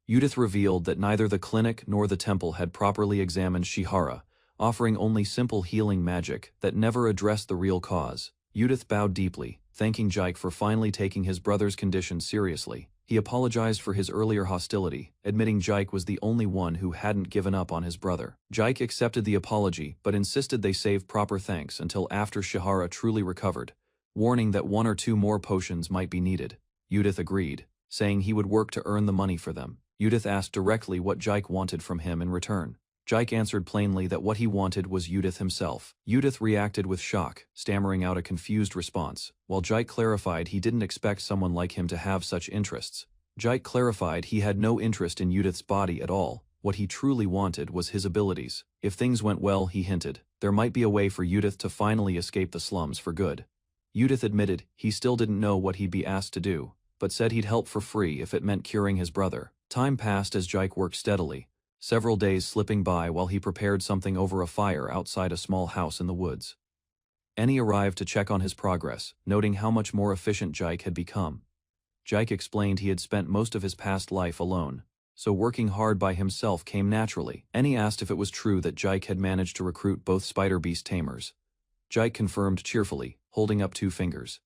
Judith revealed that neither the clinic nor the temple had properly examined Shihara, offering only simple healing magic that never addressed the real cause. Judith bowed deeply, thanking Jike for finally taking his brother's condition seriously. He apologized for his earlier hostility, admitting Jike was the only one who hadn't given up on his brother. Jike accepted the apology but insisted they save proper thanks until after Shihara truly recovered, warning that 1 or 2 more potions might be needed. Judith agreed, saying he would work to earn the money for them. Judith asked directly what Jike wanted from him in return. Jike answered plainly that what he wanted was Judith himself. Judith reacted with shock, stammering out a confused response, while Jike clarified he didn't expect someone like him to have such interests. Jike clarified he had no interest in Judith's body at all. What he truly wanted was his abilities. If things went well, he hinted, there might be a way for Judith to finally escape the slums for good. Judith admitted he still didn't know what he'd be asked to do, but said he'd help for free if it meant curing his brother. Time passed as Jike worked steadily, several days slipping by while he prepared something over a fire outside a small house in the woods. Annie arrived to check on his progress, noting how much more efficient Jike had become. Jike explained he had spent most of his past life alone, so working hard by himself came naturally. Annie asked if it was true that Jike had managed to recruit both spider beast tamers. Jike confirmed cheerfully, holding up 2 fingers.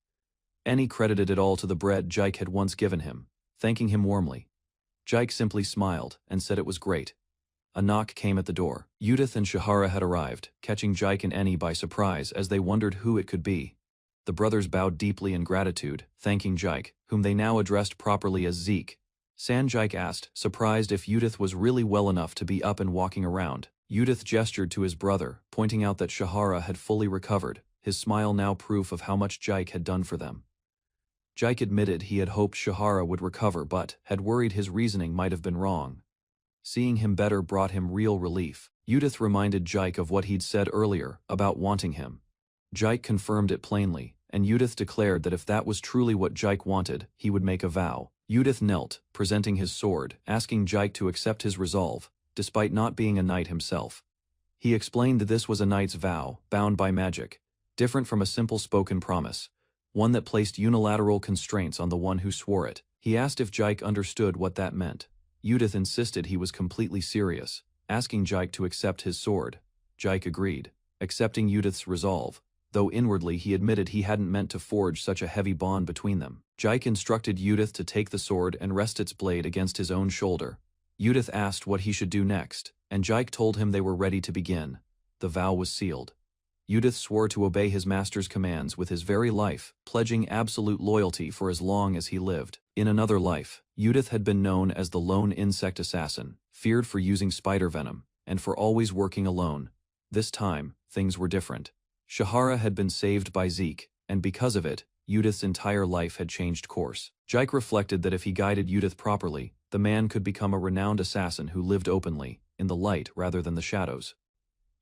Annie credited it all to the bread Jike had once given him, thanking him warmly. Jike simply smiled and said it was great. A knock came at the door. Judith and Shihara had arrived, catching Jike and Annie by surprise as they wondered who it could be. The brothers bowed deeply in gratitude, thanking Jike, whom they now addressed properly as Zeke. Jike asked, surprised if Judith was really well enough to be up and walking around. Judith gestured to his brother, pointing out that Shihara had fully recovered, his smile now proof of how much Jike had done for them. Jike admitted he had hoped Shihara would recover but had worried his reasoning might have been wrong. Seeing him better brought him real relief. Judith reminded Jike of what he'd said earlier about wanting him. Jike confirmed it plainly, and Judith declared that if that was truly what Jike wanted, he would make a vow. Judith knelt, presenting his sword, asking Jike to accept his resolve, despite not being a knight himself. He explained that this was a knight's vow, bound by magic, different from a simple spoken promise, one that placed unilateral constraints on the one who swore it. He asked if Jike understood what that meant. Judith insisted he was completely serious, asking Jike to accept his sword. Jike agreed, accepting Judith's resolve, though inwardly he admitted he hadn't meant to forge such a heavy bond between them. Jike instructed Judith to take the sword and rest its blade against his own shoulder. Judith asked what he should do next, and Jike told him they were ready to begin. The vow was sealed. Judith swore to obey his master's commands with his very life, pledging absolute loyalty for as long as he lived. In another life, Judith had been known as the lone insect assassin, feared for using spider venom, and for always working alone. This time, things were different. Shihara had been saved by Zeke, and because of it, Judith's entire life had changed course. Jike reflected that if he guided Judith properly, the man could become a renowned assassin who lived openly, in the light rather than the shadows.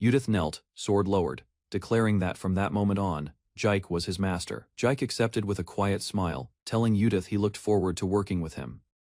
Judith knelt, sword lowered, declaring that from that moment on, Jike was his master. Jike accepted with a quiet smile, telling Judith he looked forward to working with him.